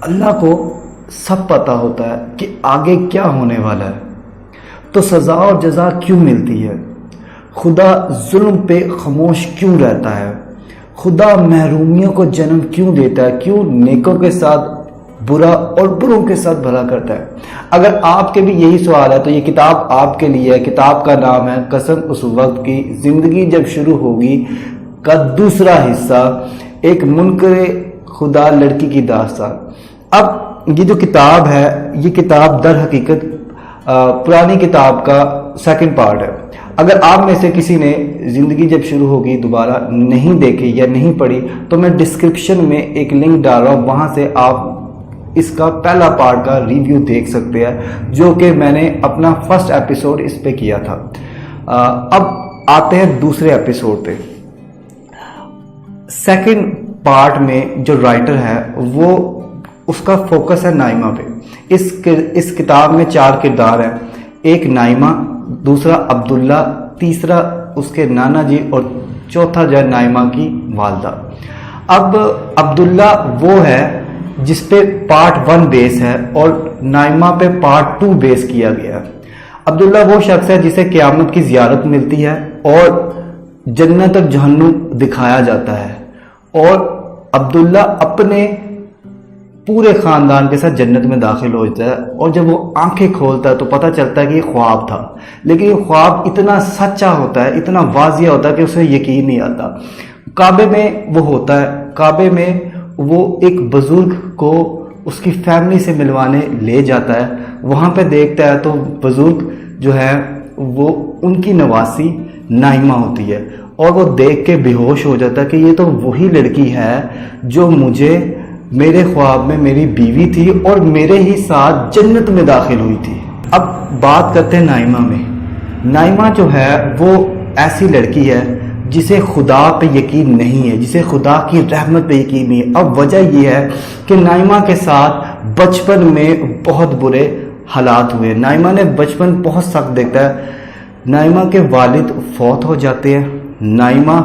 اللہ کو سب پتہ ہوتا ہے کہ آگے کیا ہونے والا ہے، تو سزا اور جزا کیوں ملتی ہے؟ خدا ظلم پہ خاموش کیوں رہتا ہے؟ خدا محرومیوں کو جنم کیوں دیتا ہے؟ کیوں نیکوں کے ساتھ برا اور بروں کے ساتھ بھلا کرتا ہے؟ اگر آپ کے بھی یہی سوال ہے تو یہ کتاب آپ کے لیے ہے۔ کتاب کا نام ہے قسم اس وقت کی، زندگی جب شروع ہوگی کا دوسرا حصہ، ایک منکر خدا لڑکی کی داستان۔ اب یہ جو کتاب ہے، یہ کتاب در حقیقت پرانی کتاب کا سیکنڈ پارٹ ہے۔ اگر آپ میں سے کسی نے زندگی جب شروع ہوگی دوبارہ نہیں دیکھی یا نہیں پڑھی تو میں ڈسکرپشن میں ایک لنک ڈال رہا ہوں، وہاں سے آپ اس کا پہلا پارٹ کا ریویو دیکھ سکتے ہیں، جو کہ میں نے اپنا فرسٹ ایپیسوڈ اس پہ کیا تھا۔ اب آتے ہیں دوسرے ایپیسوڈ پہ۔ سیکنڈ پارٹ میں جو رائٹر ہے وہ اس کا فوکس ہے نائمہ پہ۔ اس کتاب میں 4 کردار ہیں، ایک نائمہ، دوسرا عبداللہ، تیسرا اس کے نانا جی، اور چوتھا جو ہے نائمہ کی والدہ۔ اب عبداللہ وہ ہے جس پہ پارٹ 1 بیس ہے اور نائمہ پہ پارٹ 2 بیس کیا گیا ہے۔ عبداللہ وہ شخص ہے جسے قیامت کی زیارت ملتی ہے اور جنت اور جہنم دکھایا جاتا ہے، اور عبداللہ اپنے پورے خاندان کے ساتھ جنت میں داخل ہو جاتا ہے، اور جب وہ آنکھیں کھولتا ہے تو پتہ چلتا ہے کہ یہ خواب تھا، لیکن یہ خواب اتنا سچا ہوتا ہے، اتنا واضح ہوتا ہے کہ اسے یقین نہیں آتا۔ کعبے میں وہ ہوتا ہے، کعبے میں وہ ایک بزرگ کو اس کی فیملی سے ملوانے لے جاتا ہے، وہاں پہ دیکھتا ہے تو بزرگ جو ہے وہ ان کی نواسی نائمہ ہوتی ہے، اور وہ دیکھ کے بے ہوش ہو جاتا ہے کہ یہ تو وہی لڑکی ہے جو مجھے میرے خواب میں میری بیوی تھی اور میرے ہی ساتھ جنت میں داخل ہوئی تھی۔ اب بات کرتے ہیں نائمہ میں۔ نائمہ جو ہے وہ ایسی لڑکی ہے جسے خدا پہ یقین نہیں ہے، جسے خدا کی رحمت پہ یقین نہیں ہے۔ اب وجہ یہ ہے کہ نائمہ کے ساتھ بچپن میں بہت برے حالات ہوئے۔ نائمہ نے بچپن بہت سخت دیکھتا ہے۔ نائمہ کے والد فوت ہو جاتے ہیں، نائمہ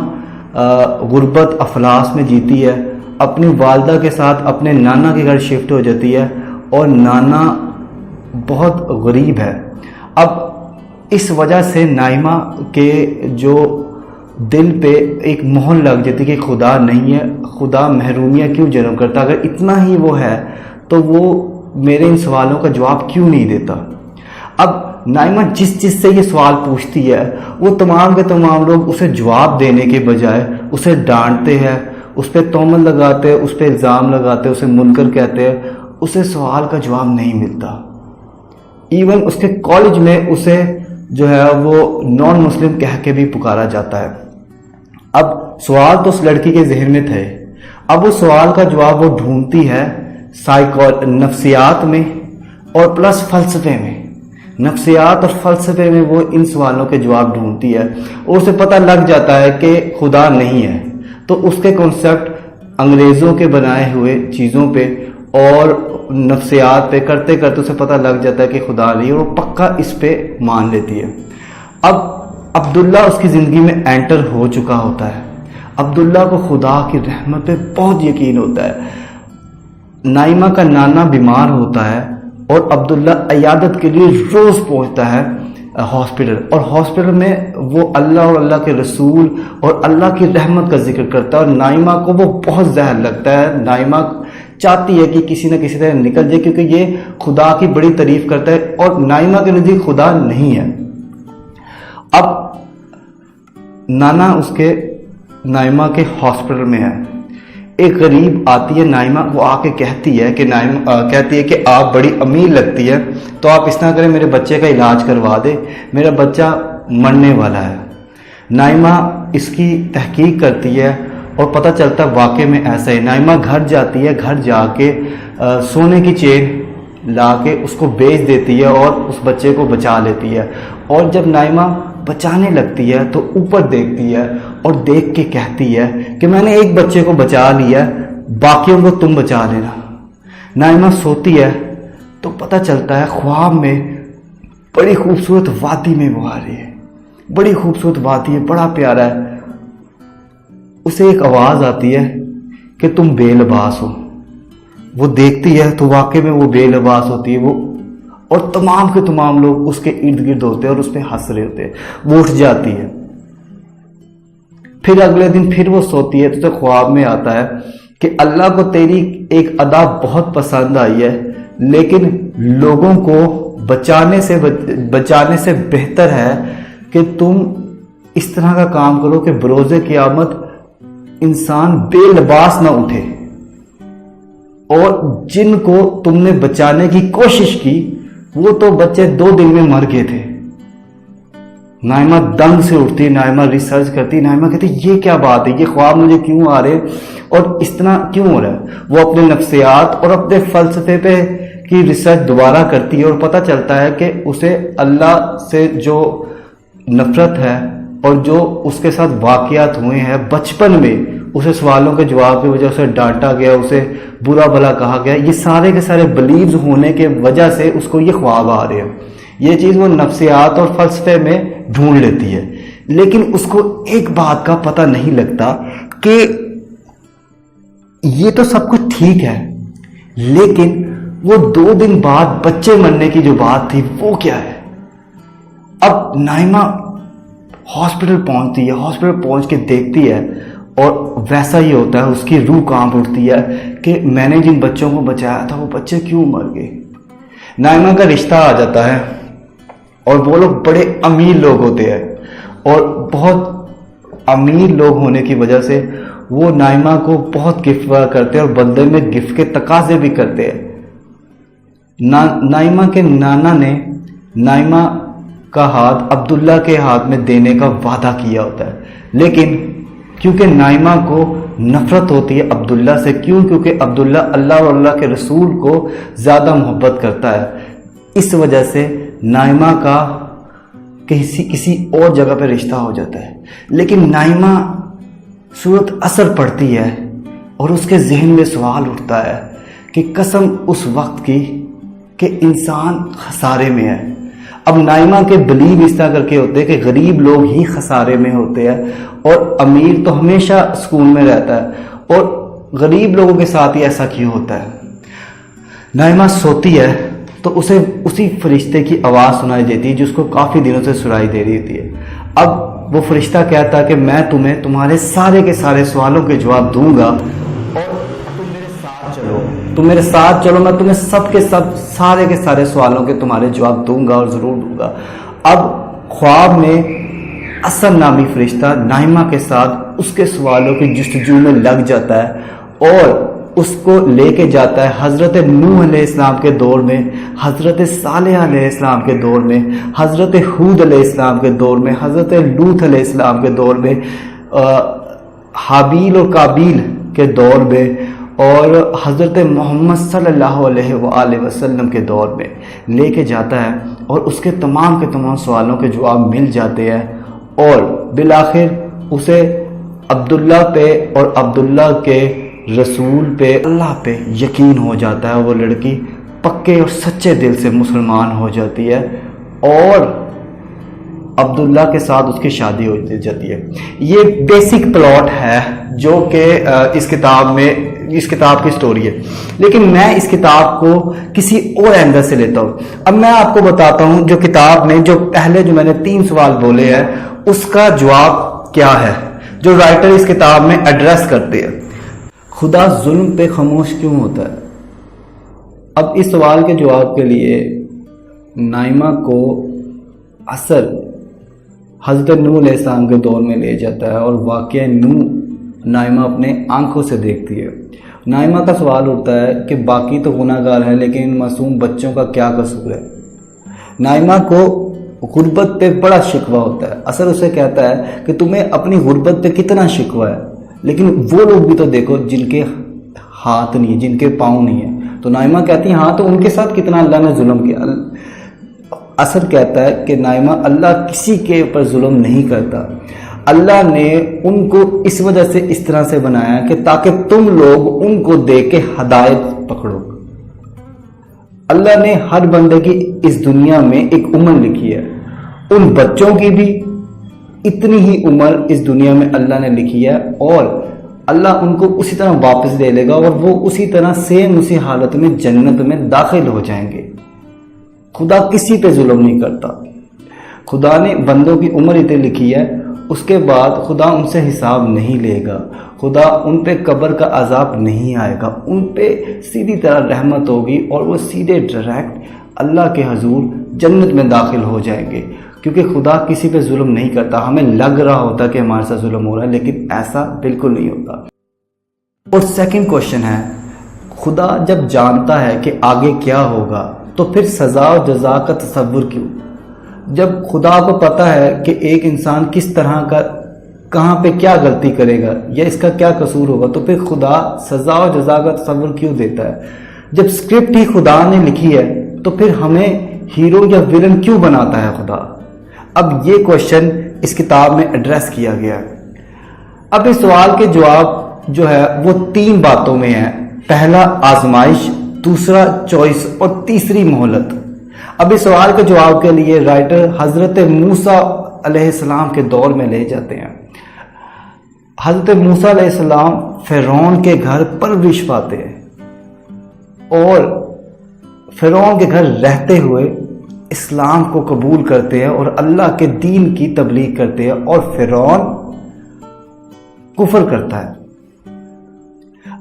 غربت افلاس میں جیتی ہے، اپنی والدہ کے ساتھ اپنے نانا کے گھر شفٹ ہو جاتی ہے، اور نانا بہت غریب ہے۔ اب اس وجہ سے نائمہ کے جو دل پہ ایک مہر لگ جاتی کہ خدا نہیں ہے، خدا محرومیاں کیوں جنم کرتا؟ اگر اتنا ہی وہ ہے تو وہ میرے ان سوالوں کا جواب کیوں نہیں دیتا؟ اب نائمہ جس سے یہ سوال پوچھتی ہے وہ تمام کے تمام لوگ اسے جواب دینے کے بجائے اسے ڈانٹتے ہیں، اس پہ تہمت لگاتے ہیں، اس پہ الزام لگاتے ہیں، اسے منکر کہتے ہیں، اسے سوال کا جواب نہیں ملتا۔ ایون اس کے کالج میں اسے جو ہے وہ نان مسلم کہہ کے بھی پکارا جاتا ہے۔ اب سوال تو اس لڑکی کے ذہن میں تھے، اب اس سوال کا جواب وہ ڈھونڈتی ہے نفسیات میں اور پلس فلسفے میں۔ نفسیات اور فلسفے میں وہ ان سوالوں کے جواب ڈھونڈتی ہے، اور اسے پتہ لگ جاتا ہے کہ خدا نہیں ہے، تو اس کے کنسپٹ انگریزوں کے بنائے ہوئے چیزوں پہ اور نفسیات پہ کرتے کرتے اسے پتہ لگ جاتا ہے کہ خدا نہیں ہے، اور وہ پکا اس پہ مان لیتی ہے۔ اب عبداللہ اس کی زندگی میں انٹر ہو چکا ہوتا ہے۔ عبداللہ کو خدا کی رحمت پہ بہت یقین ہوتا ہے۔ نائمہ کا نانا بیمار ہوتا ہے اور عبداللہ عیادت کے لیے روز پہنچتا ہے ہاسپٹل، اور ہاسپٹل میں وہ اللہ اور اللہ کے رسول اور اللہ کی رحمت کا ذکر کرتا ہے، اور نائمہ کو وہ بہت زہر لگتا ہے۔ نائمہ چاہتی ہے کہ کسی نہ کسی طرح نکل جائے، کیونکہ یہ خدا کی بڑی تعریف کرتا ہے اور نائمہ کے نزدیک خدا نہیں ہے۔ اب نانا اس کے نائمہ کے ہاسپٹل میں ہے، ایک غریب آتی ہے نائمہ، وہ آ کے کہتی ہے کہ آپ بڑی امیر لگتی ہے، تو آپ اس طرح کریں میرے بچے کا علاج کروا دے، میرا بچہ مرنے والا ہے۔ نائمہ اس کی تحقیق کرتی ہے اور پتہ چلتا ہے واقع میں ایسا ہے۔ نائمہ گھر جاتی ہے، گھر جا کے سونے کی چین لا کے اس کو بیچ دیتی ہے اور اس بچے کو بچا لیتی ہے، اور جب نائمہ بچانے لگتی ہے تو اوپر دیکھتی ہے اور دیکھ کے کہتی ہے کہ میں نے ایک بچے کو بچا لیا، باقیوں کو تم بچا لینا۔ نائمہ سوتی ہے تو پتہ چلتا ہے خواب میں بڑی خوبصورت وادی میں وہ آ رہی ہے، بڑی خوبصورت وادی ہے، بڑا پیارا ہے۔ اسے ایک آواز آتی ہے کہ تم بے لباس ہو، وہ دیکھتی ہے تو واقعی میں وہ بے لباس ہوتی ہے، وہ اور تمام کے تمام لوگ اس کے ارد گرد ہوتے ہیں اور اس پہ ہنس رہے ہوتے ہیں. وہ اٹھ جاتی ہے. پھر اگلے دن پھر وہ سوتی ہے تو اسے خواب میں آتا ہے کہ اللہ کو تیری ایک ادا بہت پسند آئی ہے، لیکن لوگوں کو بچانے سے بہتر ہے کہ تم اس طرح کا کام کرو کہ بروز قیامت انسان بے لباس نہ اٹھے، اور جن کو تم نے بچانے کی کوشش کی وہ تو بچے 2 دن میں مر گئے تھے. نائمہ دنگ سے اٹھتی، نائمہ ریسرچ کرتی، نائمہ کہتی یہ کیا بات ہے، یہ خواب مجھے کیوں آ رہے اور اس طرح کیوں ہو رہا ہے. وہ اپنے نفسیات اور اپنے فلسفے پہ کی ریسرچ دوبارہ کرتی ہے اور پتہ چلتا ہے کہ اسے اللہ سے جو نفرت ہے اور جو اس کے ساتھ واقعات ہوئے ہیں بچپن میں، اسے سوالوں کے جواب کی وجہ سے ڈانٹا گیا، اسے برا بھلا کہا گیا، یہ سارے کے سارے بلیوز ہونے کے وجہ سے اس کو یہ خواب آ رہے ہیں. یہ چیز وہ نفسیات اور فلسفے میں ڈھونڈ لیتی ہے، لیکن اس کو ایک بات کا پتہ نہیں لگتا کہ یہ تو سب کچھ ٹھیک ہے، لیکن وہ 2 دن بعد بچے مرنے کی جو بات تھی وہ کیا ہے. اب نائمہ ہاسپٹل پہنچتی ہے، ہاسپٹل پہنچ کے دیکھتی ہے اور ویسا ہی ہوتا ہے، اس کی روح کانپ اٹھتی ہے کہ میں نے جن بچوں کو بچایا تھا وہ بچے کیوں مر گئے. نائمہ کا رشتہ آ جاتا ہے اور وہ لوگ بڑے امیر لوگ ہوتے ہیں، اور بہت امیر لوگ ہونے کی وجہ سے وہ نائمہ کو بہت گفٹ کرتے ہیں اور بدلے میں گفٹ کے تقاضے بھی کرتے ہیں. نائمہ کے نانا نے نائمہ کا ہاتھ عبداللہ کے ہاتھ میں دینے کا وعدہ کیا ہوتا ہے، لیکن کیونکہ نائمہ کو نفرت ہوتی ہے عبداللہ سے، کیونکہ عبداللہ اللہ اور اللہ کے رسول کو زیادہ محبت کرتا ہے، اس وجہ سے نائمہ کا کسی اور جگہ پہ رشتہ ہو جاتا ہے. لیکن نائمہ صورت اثر پڑتی ہے اور اس کے ذہن میں سوال اٹھتا ہے کہ قسم اس وقت کی کہ انسان خسارے میں ہے. اب نائمہ کے بلیو اس طرح کر کے ہوتے ہیں کہ غریب لوگ ہی خسارے میں ہوتے ہیں اور امیر تو ہمیشہ سکون میں رہتا ہے، اور غریب لوگوں کے ساتھ ہی ایسا کیوں ہوتا ہے. نائمہ سوتی ہے تو اسے اسی فرشتے کی آواز سنائی دیتی ہے جو اس کو کافی دنوں سے سنائی دے رہی ہوتی ہے. اب وہ فرشتہ کہتا ہے کہ میں تمہیں تمہارے سارے کے سارے سوالوں کے جواب دوں گا اور تم میرے ساتھ چلو، میں تمہیں سب کے سارے کے سارے سوالوں کے تمہارے جواب دوں گا اور ضرور دوں گا. اب خواب میں اسد نامی فرشتہ نائمہ کے ساتھ اس کے سوالوں کی جستجو میں لگ جاتا ہے اور اس کو لے کے جاتا ہے حضرت نوح علیہ السلام کے دور میں، حضرت صالح علیہ السلام کے دور میں، حضرت ہود علیہ السلام کے دور میں، حضرت لوط علیہ السلام کے دور میں، حابیل اور قابیل کے دور میں، اور حضرت محمد صلی اللہ علیہ وآلہ وسلم کے دور میں لے کے جاتا ہے اور اس کے تمام سوالوں کے جواب مل جاتے ہیں، اور بالآخر اسے عبداللہ پہ اور عبداللہ کے رسول پہ، اللہ پہ یقین ہو جاتا ہے. وہ لڑکی پکے اور سچے دل سے مسلمان ہو جاتی ہے اور عبداللہ کے ساتھ اس کی شادی ہو جاتی ہے. یہ بیسک پلاٹ ہے جو کہ اس کتاب کی سٹوری ہے، لیکن میں اس کتاب کو کسی اور اینگل سے لیتا ہوں. اب میں آپ کو بتاتا ہوں جو کتاب میں جو میں نے 3 سوال بولے ہیں اس کا جواب کیا ہے جو رائٹر اس کتاب میں ایڈریس کرتے ہیں. خدا ظلم پہ خاموش کیوں ہوتا ہے؟ اب اس سوال کے جواب کے لیے نائمہ کو اثر حضرت نوح علیہ السلام کے دور میں لے جاتا ہے اور واقعہ نوح نائمہ اپنے آنکھوں سے دیکھتی ہے. نائمہ کا سوال اٹھتا ہے کہ باقی تو گناہ گار ہیں لیکن ان معصوم بچوں کا کیا قصور ہے. نائمہ کو غربت پہ بڑا شکوہ ہوتا ہے. اثر اسے کہتا ہے کہ تمہیں اپنی غربت پہ کتنا شکوہ ہے، لیکن وہ لوگ بھی تو دیکھو جن کے ہاتھ نہیں، جن کے پاؤں نہیں ہیں. تو نائمہ کہتی ہے ہاں تو ان کے ساتھ کتنا اللہ نے ظلم کیا. اثر کہتا ہے کہ نائمہ اللہ کسی کے اوپر ظلم نہیں کرتا. اللہ نے ان کو اس وجہ سے اس طرح سے بنایا کہ تاکہ تم لوگ ان کو دیکھ کے ہدایت پکڑو. اللہ نے ہر بندے کی اس دنیا میں ایک عمر لکھی ہے، ان بچوں کی بھی اتنی ہی عمر اس دنیا میں اللہ نے لکھی ہے، اور اللہ ان کو اسی طرح واپس لے لے گا اور وہ اسی طرح سیم اسی حالت میں جنت میں داخل ہو جائیں گے۔ خدا کسی پہ ظلم نہیں کرتا۔ خدا نے بندوں کی عمر اتنی لکھی ہے، اس کے بعد خدا ان سے حساب نہیں لے گا، خدا ان پہ قبر کا عذاب نہیں آئے گا، ان پہ سیدھی طرح رحمت ہوگی اور وہ سیدھے ڈائریکٹ اللہ کے حضور جنت میں داخل ہو جائیں گے، کیونکہ خدا کسی پہ ظلم نہیں کرتا۔ ہمیں لگ رہا ہوتا کہ ہمارے ساتھ ظلم ہو رہا ہے، لیکن ایسا بالکل نہیں ہوتا۔ اور سیکنڈ کوشچن ہے، خدا جب جانتا ہے کہ آگے کیا ہوگا تو پھر سزا و جزا کا تصور کیوں؟ جب خدا کو پتہ ہے کہ ایک انسان کس طرح کا کہاں پہ کیا غلطی کرے گا یا اس کا کیا قصور ہوگا، تو پھر خدا سزا و جزا کا تصور کیوں دیتا ہے؟ جب اسکرپٹ ہی خدا نے لکھی ہے تو پھر ہمیں ہیرو یا ویلن کیوں بناتا ہے خدا؟ اب یہ کوشچن اس کتاب میں ایڈریس کیا گیا ہے۔ اب اس سوال کے جواب جو ہے وہ 3 باتوں میں ہے۔ پہلا آزمائش، دوسرا چوائس اور تیسری مہلت۔ اب اس سوال کے جواب کے لیے رائٹر حضرت موسیٰ علیہ السلام کے دور میں لے جاتے ہیں۔ حضرت موسیٰ علیہ السلام فرعون کے گھر پرورش پاتے ہیں اور فرعون کے گھر رہتے ہوئے اسلام کو قبول کرتے ہیں اور اللہ کے دین کی تبلیغ کرتے ہیں، اور فرعون کفر کرتا ہے۔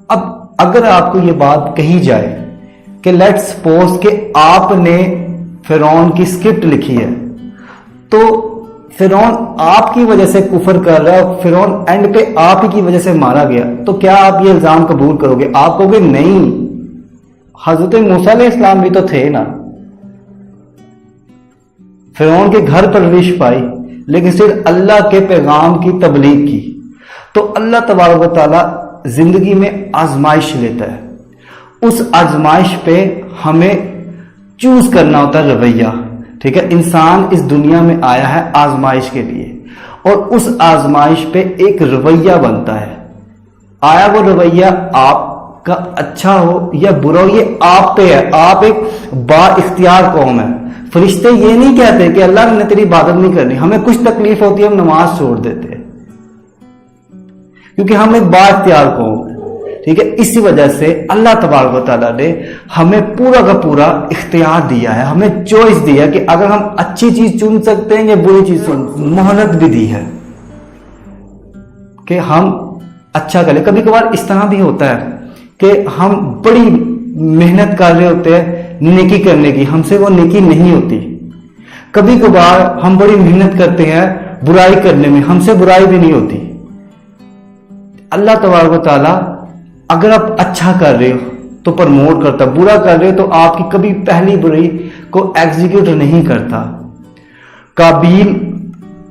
اب اگر آپ کو یہ بات کہی جائے کہ لیٹ سپوز کہ آپ نے فرعون کی اسکرپٹ لکھی ہے تو فرعون آپ کی وجہ سے کفر کر رہا ہے، فرعون اینڈ پہ آپ ہی کی وجہ سے مارا گیا، تو کیا آپ یہ الزام قبول کرو گے؟ آپ کہو گے نہیں، حضرت موسیٰ علیہ السلام بھی تو تھے نا، فرعون کے گھر پرورش پائی لیکن صرف اللہ کے پیغام کی تبلیغ کی۔ تو اللہ تبارک و تعالیٰ زندگی میں آزمائش لیتا ہے، اس آزمائش پہ ہمیں چوز کرنا ہوتا ہے رویہ، ٹھیک ہے؟ انسان اس دنیا میں آیا ہے آزمائش کے لیے، اور اس آزمائش پہ ایک رویہ بنتا ہے۔ آیا وہ رویہ آپ کا اچھا ہو یا برا ہو، یہ آپ پہ ہے۔ آپ ایک با اختیار قوم ہے۔ فرشتے یہ نہیں کہتے کہ اللہ نے تیری عبادت نہیں کرنی، ہمیں کچھ تکلیف ہوتی ہے ہم نماز چھوڑ دیتے ہیں، کیونکہ ہم ایک با اختیار قوم ہے، ٹھیک ہے؟ اسی وجہ سے اللہ تبارک و تعالیٰ نے ہمیں پورا کا پورا اختیار دیا ہے، ہمیں چوائس دی ہے کہ اگر ہم اچھی چیز چن سکتے ہیں یا بری چیز چن، مہلت بھی دی ہے کہ ہم اچھا کریں۔ کبھی کبھار اس طرح بھی ہوتا ہے کہ ہم بڑی محنت کر رہے ہوتے ہیں نیکی کرنے کی، ہم سے وہ نیکی نہیں ہوتی۔ کبھی کبھار ہم بڑی محنت کرتے ہیں برائی کرنے میں، ہم سے برائی بھی نہیں ہوتی۔ اللہ تبارک و تعالیٰ اگر آپ اچھا کر رہے ہو تو پرموٹ کرتا، برا کر رہے ہو تو آپ کی کبھی پہلی برائی کو ایگزیکیوٹ نہیں کرتا۔ قابیل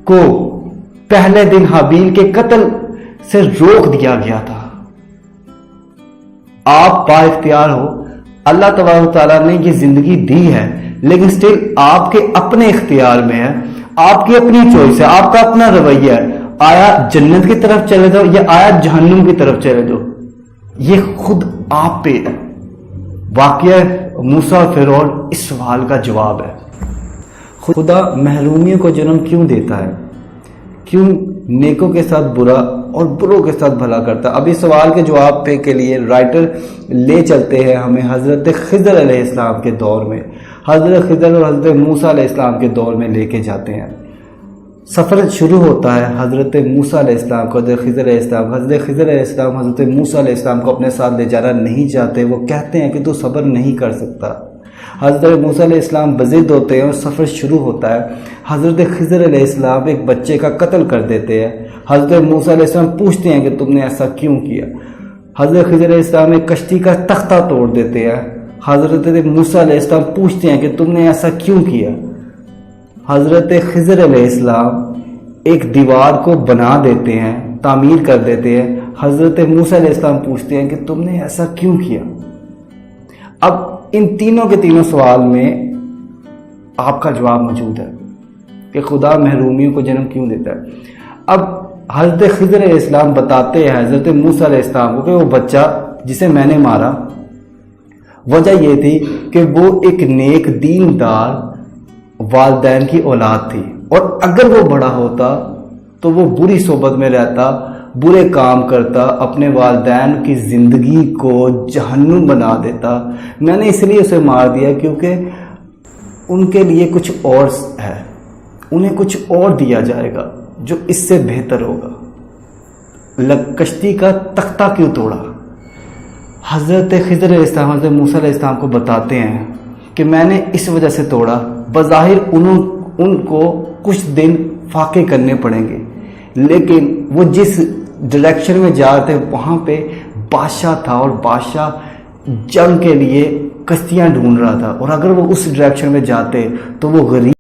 کو پہلے دن حابیل کے قتل سے روک دیا گیا تھا۔ آپ با اختیار ہو، اللہ تبارک و تعالیٰ نے یہ زندگی دی ہے، لیکن سٹل آپ کے اپنے اختیار میں ہے، آپ کی اپنی چوائس ہے، آپ کا اپنا رویہ ہے۔ آیا جنت کی طرف چلے جاؤ یا آیا جہنم کی طرف چلے جاؤ، یہ خود آپ پہ ہے۔ واقعہ موسیٰ اور فرعون اس سوال کا جواب ہے۔ خدا محرومیوں کو جنم کیوں دیتا ہے؟ کیوں نیکوں کے ساتھ برا اور بروں کے ساتھ بھلا کرتا ہے؟ اب اس سوال کے جواب پہ کے لیے رائٹر لے چلتے ہیں ہمیں حضرت خضر علیہ السلام کے دور میں، حضرت خضر اور حضرت موسیٰ علیہ السلام کے دور میں لے کے جاتے ہیں۔ سفر شروع ہوتا ہے حضرت موسیٰ علیہ السلام کو، حضرت خضر علیہ السلام، حضرت خضر علیہ السلام حضرت موسیٰ علیہ السلام کو اپنے ساتھ لے جانا نہیں چاہتے، وہ کہتے ہیں کہ تو صبر نہیں کر سکتا۔ حضرت موسیٰ علیہ السلام بضد ہوتے ہیں اور سفر شروع ہوتا ہے۔ حضرت خضر علیہ السلام ایک بچے کا قتل کر دیتے ہیں۔ حضرت موسیٰ علیہ السلام پوچھتے ہیں کہ تم نے ایسا کیوں کیا؟ حضرت خضر علیہ السلام ایک کشتی کا تختہ توڑ دیتے ہیں۔ حضرت موسیٰ علیہ السلام پوچھتے ہیں کہ تم نے ایسا کیوں کیا؟ حضرت خضر علیہ السلام ایک دیوار کو بنا دیتے ہیں، تعمیر کر دیتے ہیں۔ حضرت موسیٰ علیہ السلام پوچھتے ہیں کہ تم نے ایسا کیوں کیا؟ اب ان تینوں کے تینوں سوال میں آپ کا جواب موجود ہے کہ خدا محرومیوں کو جنم کیوں دیتا ہے۔ اب حضرت خضر علیہ السلام بتاتے ہیں حضرت موسیٰ علیہ السلام کو کہ وہ بچہ جسے میں نے مارا، وجہ یہ تھی کہ وہ ایک نیک دیندار والدین کی اولاد تھی، اور اگر وہ بڑا ہوتا تو وہ بری صحبت میں رہتا، برے کام کرتا، اپنے والدین کی زندگی کو جہنم بنا دیتا، میں نے اس لیے اسے مار دیا کیونکہ ان کے لیے کچھ اور ہے، انہیں کچھ اور دیا جائے گا جو اس سے بہتر ہوگا۔ کشتی کا تختہ کیوں توڑا؟ حضرت خضر علیہ السلام حضرت موسیٰ علیہ السلام کو بتاتے ہیں کہ میں نے اس وجہ سے توڑا، بظاہر ان کو کچھ دن فاقے کرنے پڑیں گے، لیکن وہ جس ڈائریکشن میں جا رہے تھے وہاں پہ بادشاہ تھا، اور بادشاہ جنگ کے لیے کشتیاں ڈھونڈ رہا تھا، اور اگر وہ اس ڈائریکشن میں جاتے تو وہ غریب